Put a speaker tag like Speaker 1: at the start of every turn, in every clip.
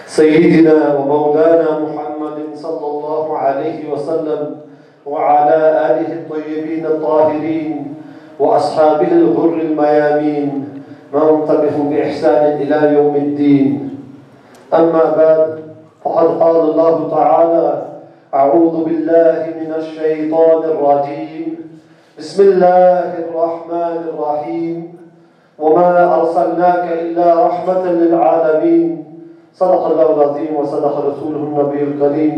Speaker 1: سيدنا ومولانا محمد صلى الله عليه وسلم وعلى آله الطيبين الطاهرين وأصحابه الغر الميامين من تبعهم بإحسان إلى يوم الدين. أما بعد، فقد قال الله تعالى: أعوذ بالله من الشيطان الرجيم، بسم الله الرحمن الرحيم، وما أرسلناك إلا رحمة للعالمين. صدق الله العظيم وصدق رسوله النبي الكريم.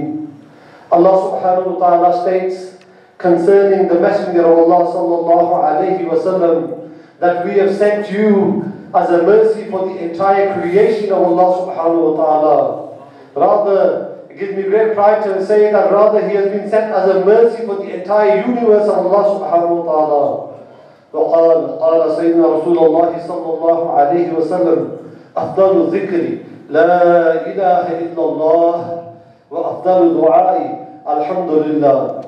Speaker 1: Allah subhanahu wa ta'ala states concerning the Messenger of Allah sallallahu alayhi wa sallam that we have sent you as a mercy for the entire creation of Allah subhanahu wa ta'ala. Rather, it gives me great pride to say that rather he has been sent as a mercy for the entire universe of Allah subhanahu wa ta'ala. قال سيدنا رسول الله صلى الله عليه وسلم أفضل الذكر لا إله إلا الله وأفضل الدعاء الحمد لله.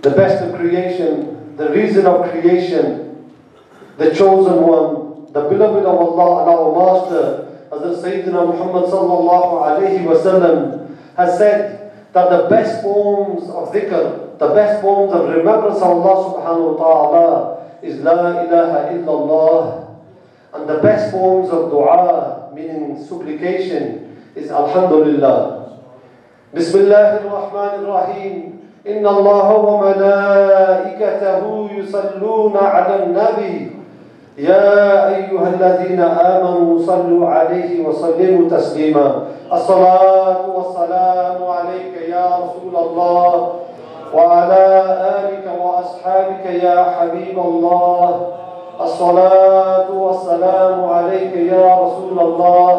Speaker 1: The best of creation, the reason of creation, the chosen one, the beloved of Allah and our master, Hazrat Sayyidina Muhammad sallallahu alayhi wa sallam has said that the best forms of dhikr, the best forms of remembrance of Allah subhanahu wa ta'ala is La ilaha illallah, and the best forms of dua, meaning supplication, is Alhamdulillah. Bismillahir Rahmanir Rahim. إن الله وملائكته يصلون على النبي يا أيها الذين آمنوا صلوا عليه وسلموا تسليما. الصلاة والسلام عليك يا رسول الله وعلى آلك وأصحابك يا حبيب الله. الصلاة والسلام عليك يا رسول الله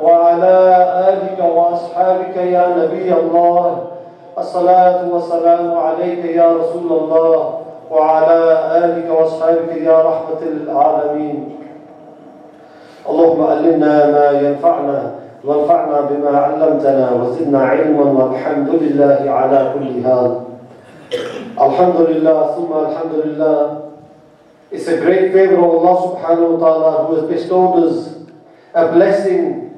Speaker 1: وعلى آلك وأصحابك يا نبي الله. الصلاة والسلام عليك يا رسول الله وعلى آلك وأصحابك يا رحمة العالمين. اللهم علمنا ما ينفعنا وانفعنا بما علمتنا وزدنا علما والحمد لله على كل حال. الحمد لله ثم الحمد لله. It's a great favor of Allah subhanahu wa ta'ala who has bestowed us a blessing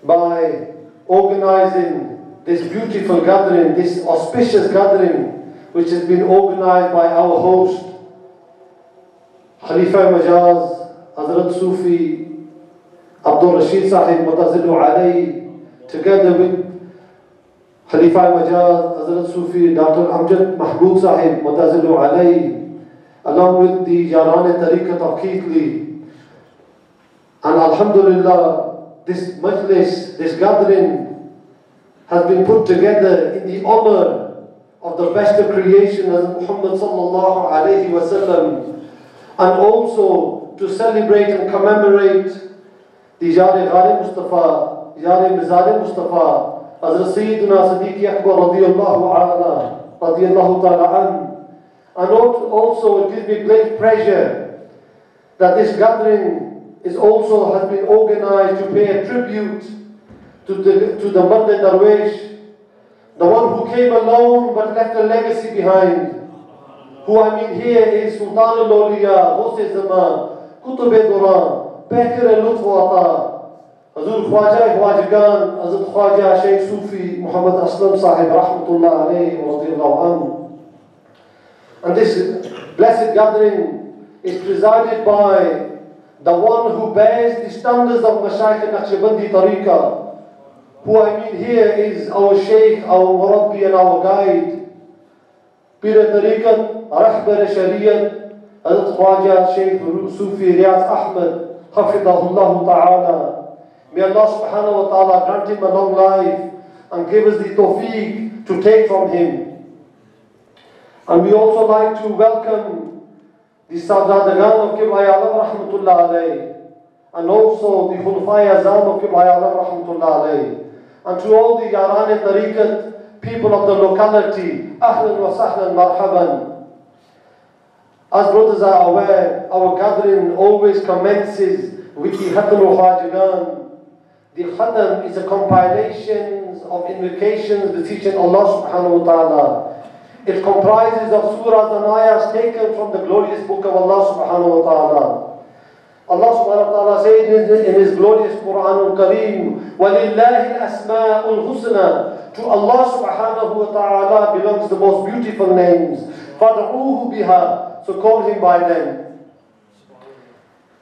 Speaker 1: by organizing this beautiful gathering, this auspicious gathering, which has been organized by our host, Khalifa Majaz, Hazrat Sufi Abdul Rashid Sahib Mutazillu Alayhi, together with Khalifa Majaz, Hazrat Sufi Dr. Amjad Mahbub Sahib Mutazillu Alayhi, along with the Jaran Tariqat of Keithley. And Alhamdulillah, this majlis, this gathering has been put together in the honor of the best of creation, Hazrat Muhammad sallallahu alayhi wa sallam, and also to celebrate and commemorate the Jari Ghali Mustafa, Jari Mizari Mustafa, Hazrat Sayyidina Siddiqui Akbar radiyallahu anhu, radiyallahu ta'ala an. And also it gives me great pleasure that this gathering has been organized to pay a tribute to the Manda Darwish, the one who came alone but left a legacy behind. Who I mean here is Sultan al-Awliya, Ghaus Zaman, Qutb Duran, Bakir al-Lutf wa Ata, Hazur Khwaja Khwajagan, Hazrat Khwaja Shaykh Sufi Muhammad Aslam Sahib Rahmatullah alayhi wa radiyallahu anhu. And this blessed gathering is presided by the one who bears the standards of Mashaykh al-Naqshbandi Tariqah. Who I mean here is our Shaykh, our Murabbi and our guide, Pir Tariqat, Rahbar Shariat, Hazrat Khwaja Shaykh Sufi Riyaz Ahmad, Hafidahullah Ta'ala. May Allah subhanahu wa ta'ala grant him a long life and give us the tawfiq to take from him. And we also like to welcome the Sadadagan of Qiblai Alam Rahmatullah alayhi, and also the Khulafai Azam of Qiblai Alam Rahmatullah alayhi, and to all the Yaran Tariqat people of the locality, Ahlan wa Sahlan Marhaban. As brothers are aware, our gathering always commences with the Khatam al-Khajagan. The Khatam is a compilation of invocations beseeching Allah subhanahu wa ta'ala. It comprises of surahs and ayahs taken from the glorious book of Allah subhanahu wa ta'ala. Allah subhanahu wa ta'ala said in His glorious Quran al-Kareem, وَلِلَّهِ الْأَسْمَاءُ الْحُسْنَى. To Allah subhanahu wa ta'ala belongs the most beautiful names. فَادْعُوهُ بِهَا. So call Him by them.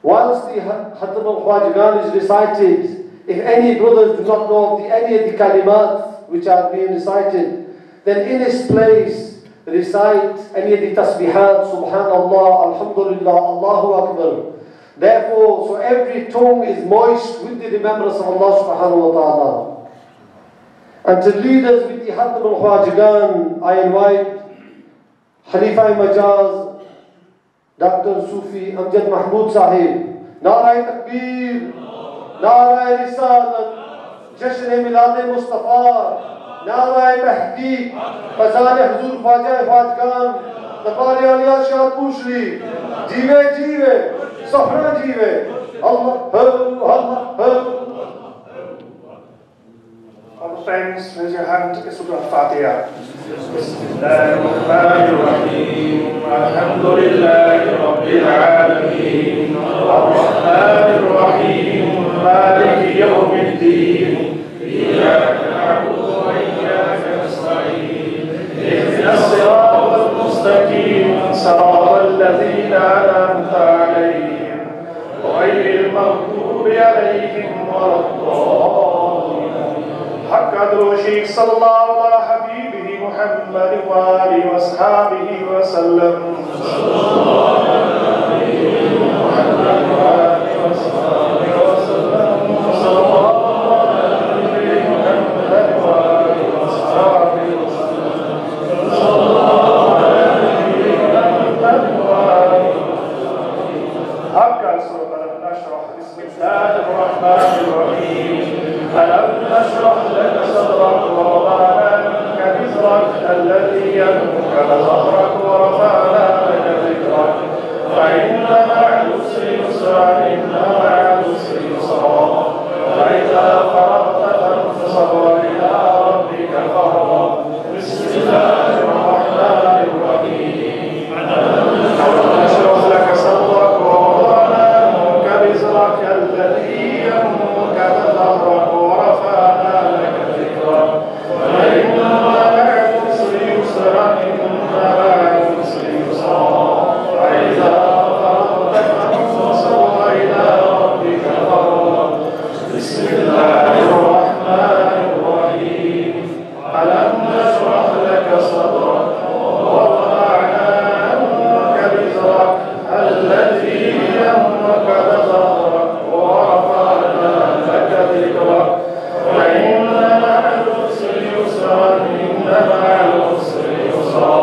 Speaker 1: Whilst the Khatm al-Khwajagan is recited, if any brothers do not know of any of the kalimat which are being recited, then in its place recite any of the tasbihat, subhanallah, alhamdulillah, Allahu Akbar. Therefore, so every tongue is moist with the remembrance of Allah subhanahu wa ta'ala. And to lead us with the Khatm al-Khwajagan, I invite Khalifa Majaz, Dr. Sufi Amjad Mahmood Sahib. Nara'i Takbir, Nara'i Risalat, Jashr Milad Mustafa, Nara'i Tahqiq, Fazan Huzur Khwaja Khwajagan, Naqari Aliyat Shah Pushri, Jive Jive, Safra Jive, Allah, Allah.
Speaker 2: All the friends, raise your hand to Surah Al-Fatiha. Bismillahirrahmanirrahim. Alhamdulillahi Rabbil Alameen. Ar-Rahmanir-Rahim. Maliki Yawmiddin. Iyyaka na'budu wa iyyaka nasta'in. Ihdina as-sirata al-mustaqim. Sirata alladhina an'amta alayhim. Ghayril maghdubi alayhim waladdallin. حق قدر الشيخ صلى الله على حبيبه محمد وآله وأصحابه وسلم. صلى الله عليه محمد وآله وأصحابه وسلم. صلى الله عليه محمد وآله وأصحابه وسلم. صلى الله عليه محمد وآله وسلم. حق سورة ألم نشرح. بسم الله الرحمن الرحيم. ألم نشرح لك صدرك ووضعنا عنك وزرك الذي ينقض ظهرك ورفعنا لك ذكرك فإن مع العسر يسرا إن مع العسر يسرا فإذا فرغت فانصب وإلى ربك فارغب. بسم الله الرحمن الرحيم. ألم نشرح لك صدرك ووضعنا عنك وزرك الذي ينقض ظهرك ورفعنا لك ذكرك فإن مع العسر يسرا إن مع العسر يسرا فإذا فرغت فانصب وإلى ربك فارغب. بسم الله الرحمن الرحيم. ألم نشرح لك صدرك ووضعنا عنك وزرك الذي ينقض ظهرك ورفعنا لك ذكرك فإن مع العسر يسرا إن مع العسر يسرا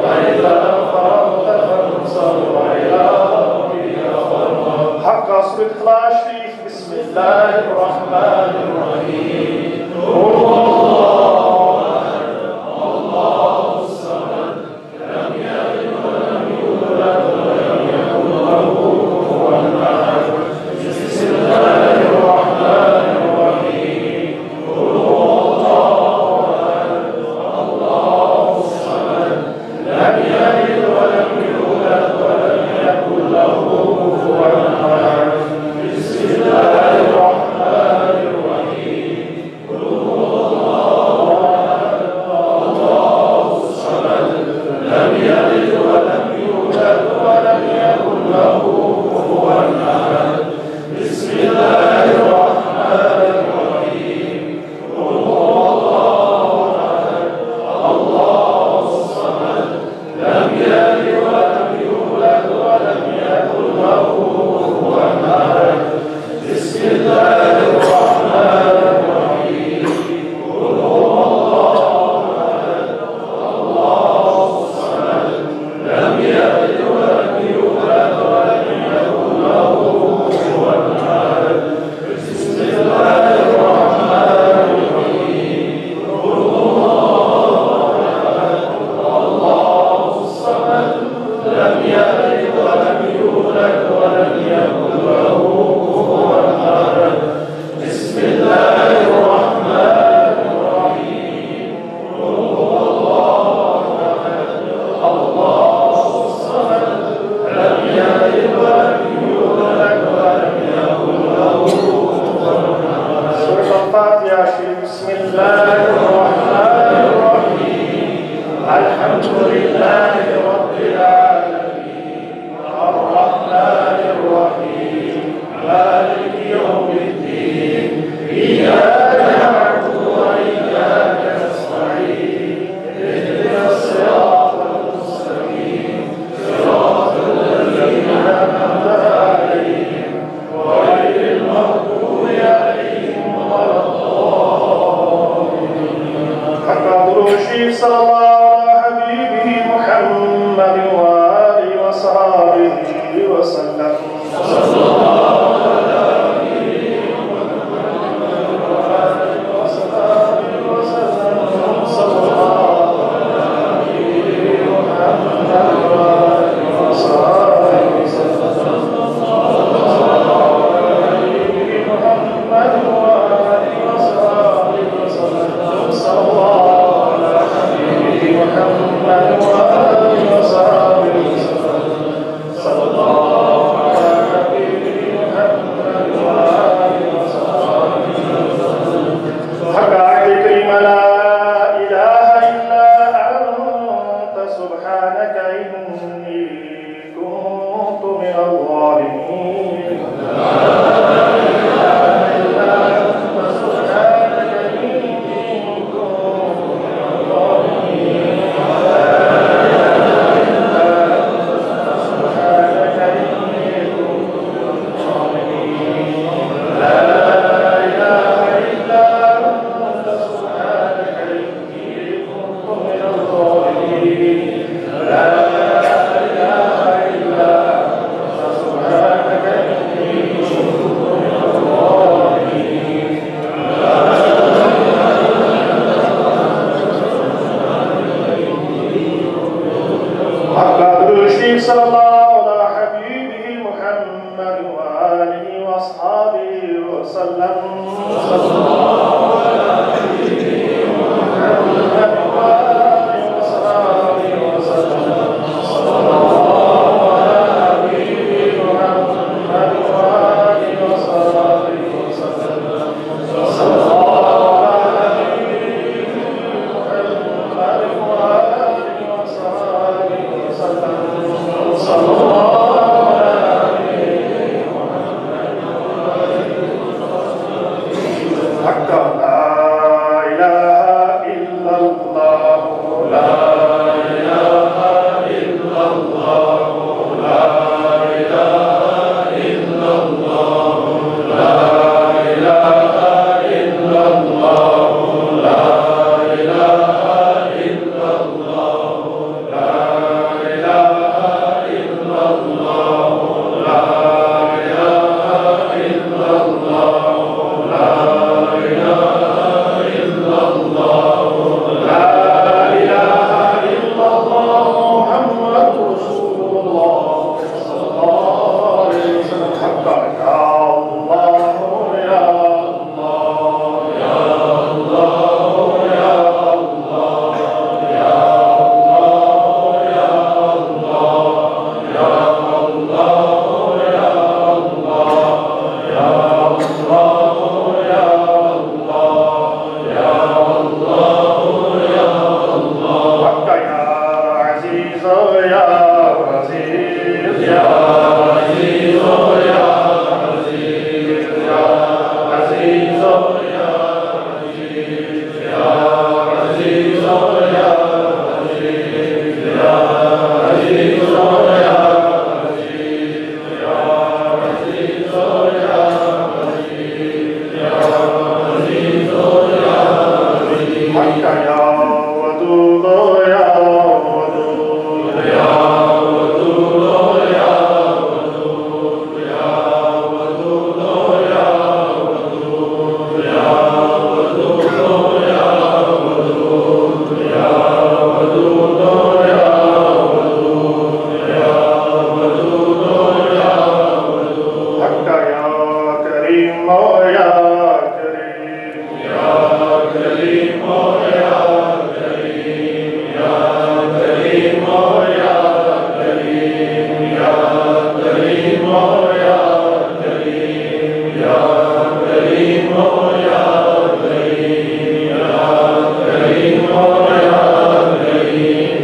Speaker 2: فإذا فرغت فانصب وإلى ربك فارغب. حق سورة الإخلاص شريف. بسم الله الرحمن الرحيم. قل الله أحد الله الصمد لم يلد ولم يولد ولم يكن له كفوا أحد. بسم الله الرحمن الرحيم. قل الله أحد الله الصمد لم يلد ولم يولد ولم يكن له كفوا أحد. بسم الله الرحمن الرحيم. قل الله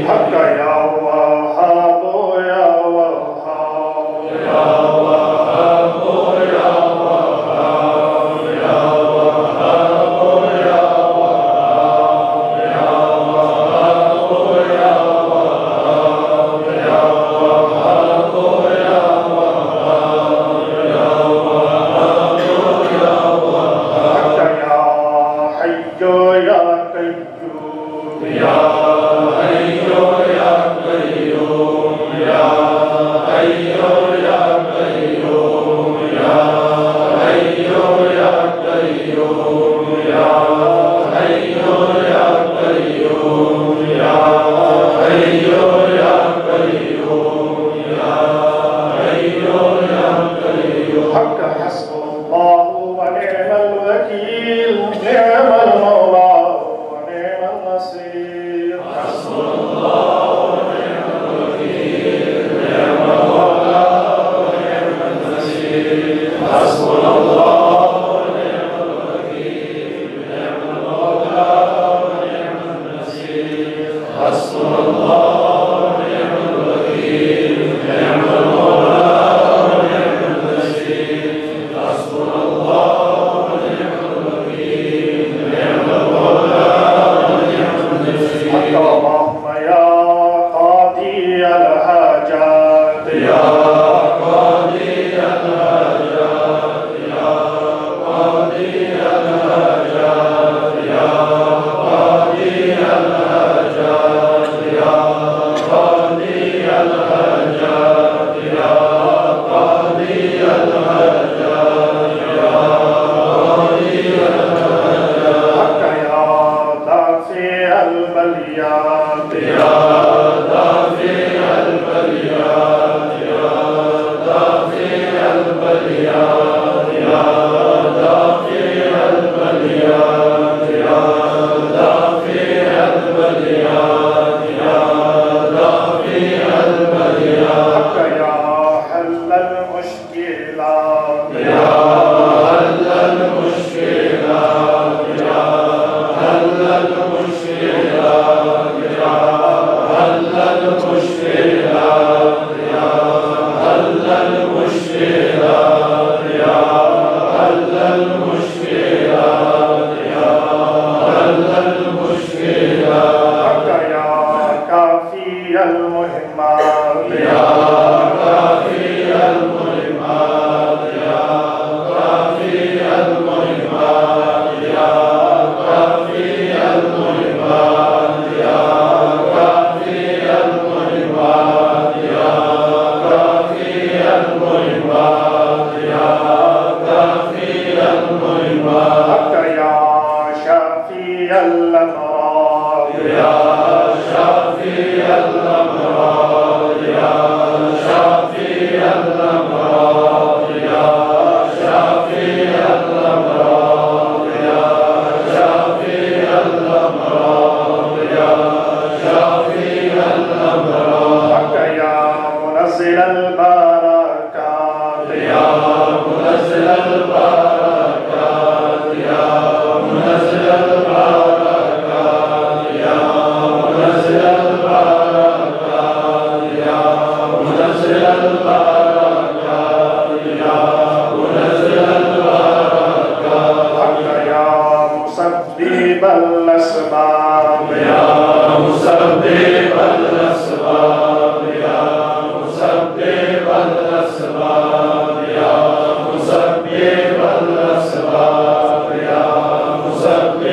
Speaker 2: حق الله ونعم الوكيل نعم المولى ونعم النصير حسبنا الله ونعم الوكيل نعم المولى ونعم النصير حسبنا الله ونعم الوكيل نعم المولى ونعم النصير حسبنا الله ونعم الوكيل نعم المولى ونعم النصير حسبنا الله ونعم الوكيل نعم المولى ونعم النصير اللهم يا قاضي الحاجات يا قاضي الحاجات يا قاضي الحاجات يا قاضي الحاجات يا قاضي الحاجات يا قاضي الحاجات يا قاضي الحاجات يا دافع البليات يا دافع البليات يا دافع البليات يا دافع البليات يا دافع البليات يا دافع البليات يا حل المشكلات يا حل المشكلات يا حل المشكلات يا حل المشكلات يا حل المشكلات يا حل المشكلات يا حل المشكلات يا كافي المهمات يا كافي المهمات يا كافي المهمات يا كافي المهمات يا كافي المهمات يا كافي المهمات يا كافي المهمات يا شافي الأمراض يا شافي الأمراض يا شافي الأمراض يا شافي الأمراض يا شافي الأمراض يا شافي الأمراض يا منزل البركات يا منزل البركات يا منزل البركات يا منزل البركات يا منزل البركات يا منزل البركات يا مسبب الأسباب يا مسبب الأسباب يا مسبب الأسباب يا مسبب الأسباب يا مسبب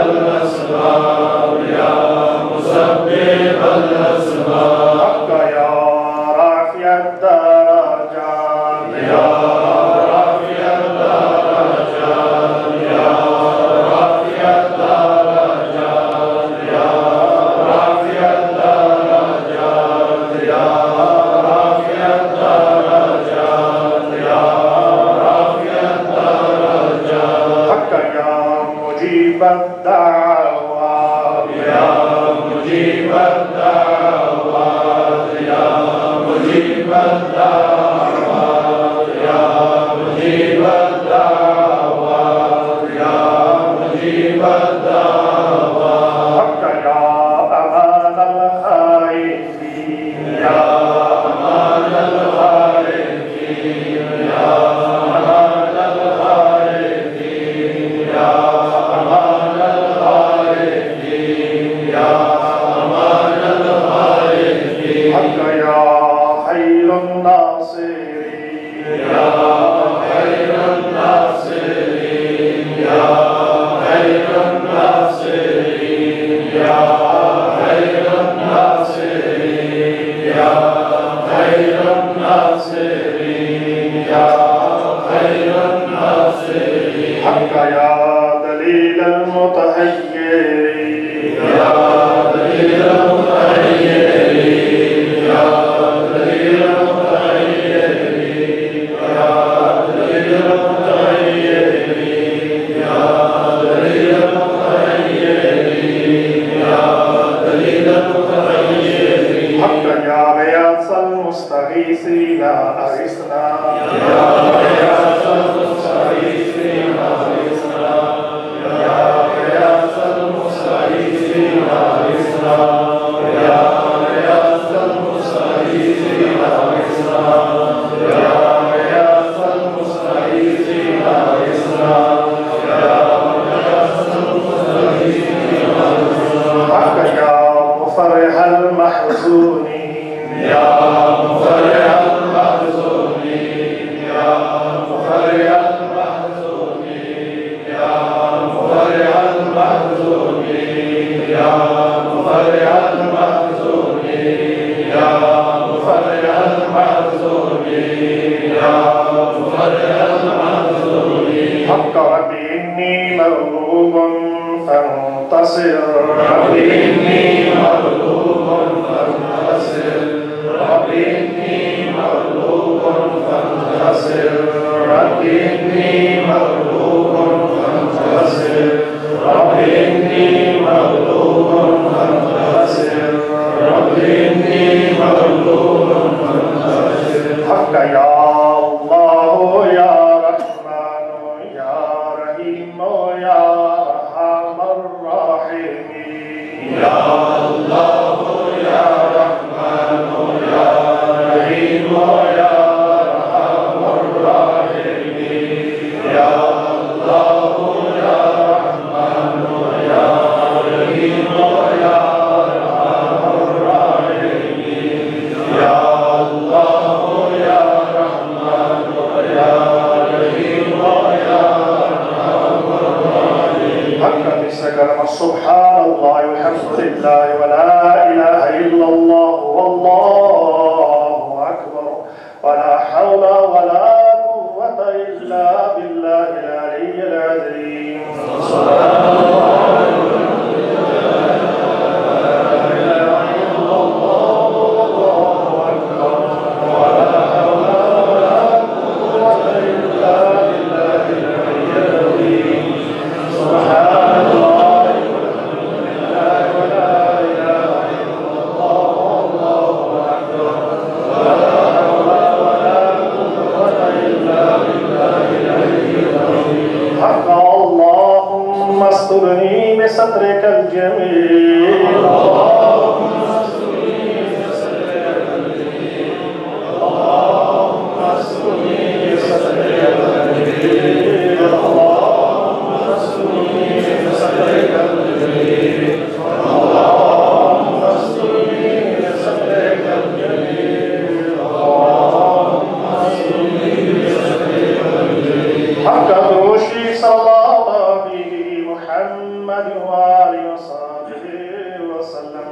Speaker 2: الأسباب يا مسبب الأسباب يا رافع الدرجات يا رافع الدرجات يا رافع الدرجات يا رافع الدرجات يا رافع الدرجات يا رافع الدرجات يا مجيب الدعوات يا مجيب الدعوات يا مجيب الدعوات يا مجيب الدعوات يا مجيب الدعوات يا أمان الخائفين يا أمان الخائفين يا أمان الخائفين يا أمان الخائفين يا أمان الخائفين يا خير الناصرين يا خير الناصرين يا خير الناصرين يا خير الناصرين يا خير الناصرين يا خير الناصرين يا دليل المتحيرين يا دليل المتحيرين يا دليل المتحيرين يا دليل المتحيرين حق ربي إني مغلوب فانتصر
Speaker 3: ربي إني مغلوب فانتصر ربي إني مغلوب فانتصر ربي إني مغلوب فانتصر ربي إني مغلوب فانتصر ربي إني مغلوب فانتصر
Speaker 2: حق يا الله يا رحمن يا رحيم يا أرحم الراحمين
Speaker 3: يا الله يا رحمن يا رحيم يا أرحم الراحمين يا الله يا رحمن يا رحيم يا أرحم الراحمين يا الله يا رحمن يا رحيم يا أرحم الراحمين
Speaker 2: حق بسكر سبحان الله والحمد لله ولا إله إلا الله والله أكبر ولا حول ولا قوة إلا بالله العلي العظيم حق اللهم استرني بسترك الجميل حق دروشي صلى الله به محمد وآله وصحبه وسلم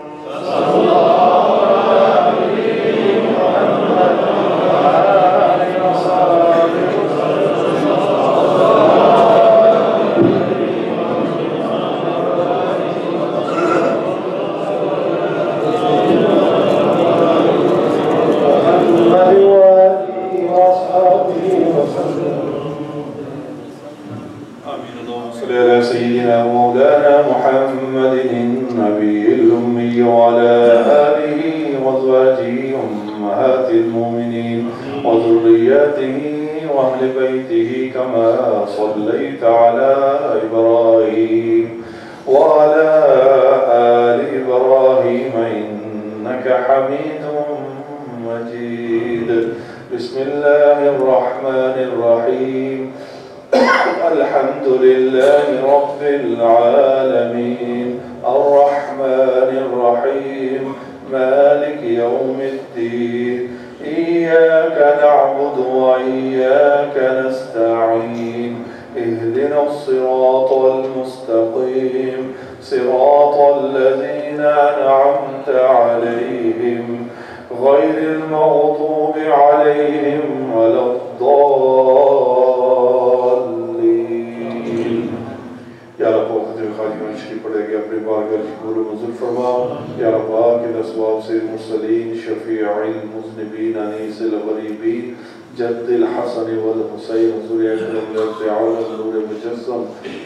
Speaker 2: محمد وآله وصحبه وسلم
Speaker 4: آمين. اللهم صل على سيدنا ومولانا محمد النبي الأمي وعلى آله وأزواجه أمهات المؤمنين وذرياته وأهل بيته كما صليت على إبراهيم وعلى آل إبراهيم إنك حميد مجيد. بسم الله الرحمن الرحيم. الحمد لله رب العالمين الرحمن الرحيم مالك يوم الدين إياك نعبد وإياك نستعين اهدنا الصراط المستقيم صراط الذين أنعمت عليهم غير المغضوب عليهم ولا الضالين. या रब खतरे खाली मशरी पड़ेगी अपने बारगाह की कबूल मंजूर फरमा। या रब के असवाब से मुरसलीन शफीउल मुज़निबीन अनीसिल गरीबीन जद्दिल हसन वल हुसैन हुज़ूर अकरम आलम नूर मुजस्सम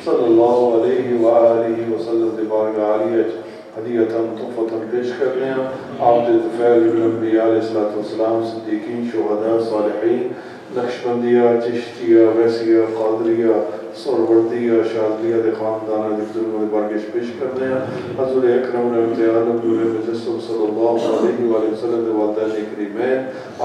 Speaker 4: सल्लल्लाहु अलैहि व आलिहि वसल्लम की बारगाह आलिया हदीयतन तुफ़तन पेश करते हैं। आप फ़ैज़ अंबिया अलैहिस्सलाम सिद्दीकीन शुहदा सालिहीन नक्शबंदिया चिश्तिया वैसिया क़ादरिया सरवर्दिया शाज़लिया के ख़ानदान के बुज़ुर्गों की बारगाह पेश करते हैं। हुज़ूर अकरम आलम नूर मुजस्सम सल्लल्लाहु अलैहि वसल्लम के वालिदैन करीमैन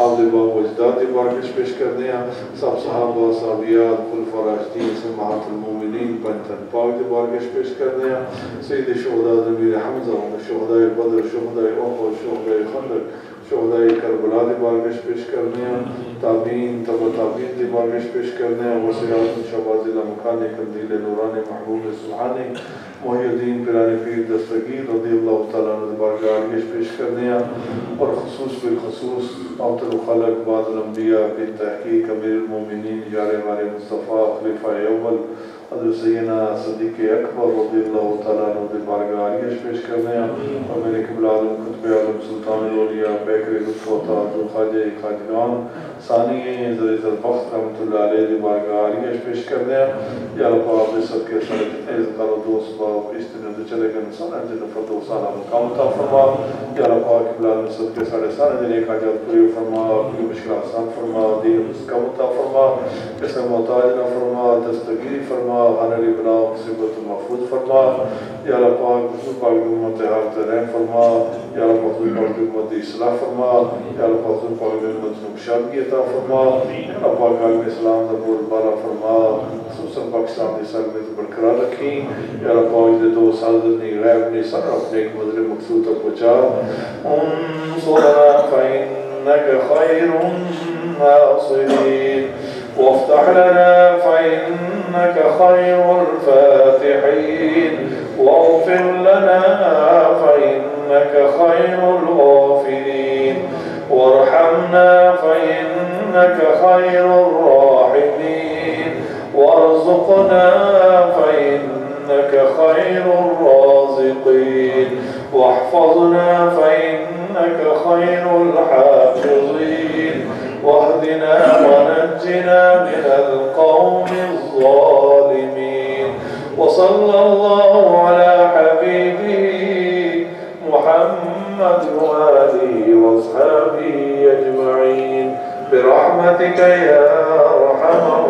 Speaker 4: आप दे बावजदात की बारगाह पेश करते हैं। सब सहाबा साहबियात खुलफा राशिदीन समाअतुल मोमिनीन पंथन पाक की बारगाह पेश करते हैं। सैयद शुहदा ज़मीर हमज़ा शुहदा बदर शुहदा उहद शुहदा खंदक शुहदा करबला की बारगाह पेश करते हैं। ताबीन तब ताबीन दिमागिश पेश करने वसीयात शबाज़िल मकान कंदील नूरान महबूब सुभाने मोहिउद्दीन पिरानी पीर दस्तगीर रज़ियल्लाहु तआला अन्हु बारगाह पेश करने और ख़ुसूस बिलख़ुसूस अफ़ज़ल ख़ल्क़ बादल अंबिया बिन तहक़ीक़ अमीरुल मोमिनीन यार हमारे मुस्तफ़ा खलीफा अव्वल हज़रत सैयदना सिद्दीक़ अकबर रज़ियल्लाहु तआला अन्हु बारगाह पेश करने और मेरे क़िबला आलम कुतुब आलम सुल्तान औलिया बैकर लुत्फ़ अता ख़ाजा खाजगान सानी ज़रीज़ल बख्त रहमतुल्लाह अलैहि बारगाह पेश करने या रब आप सबके सारे जितने ज़िक्र दोस्त बाब इस दिन से चले गए इंसान जिन्हें फतोह साला मुकाम अता फरमा या रब आप क़िबला आलम सबके सारे दिन एक हाजत पूरी फरमा अपनी मुश्किल आसान फरमा दीन मुस्काम अता फरमा किस्म मोहताज ना फरमा दस्तगीरी फरमा हनरी बला मुसीबत महफूज फरमा या रब पाक हुजूर पाक की उम्मत हालत रहम फरमा या रब हुजूर पाक की उम्मत इस्लाह फरमा या रब हुजूर पाक की उम्मत शादी अता फरमा या रब पाक आलम इस्लाम दा बोलबाला फरमा खुसूसन पाकिस्तान की सरहद बरकरार रखी या रब पाक दे 2 साल ने गैब ने सर अपने एक मजरे मकसूद तक पहुंचा उनसुरना फइन्नक खैरुन नासिरीन وافتح لنا فإنك خير الفاتحين واغفر لنا فإنك خير الغافرين وارحمنا فإنك خير الراحمين وارزقنا فإنك خير الرازقين واحفظنا فإنك خير الحافظين واهدنا ونجنا من القوم الظالمين وصلى الله على حبيبه محمد وآله وأصحابه أجمعين برحمتك يا أرحم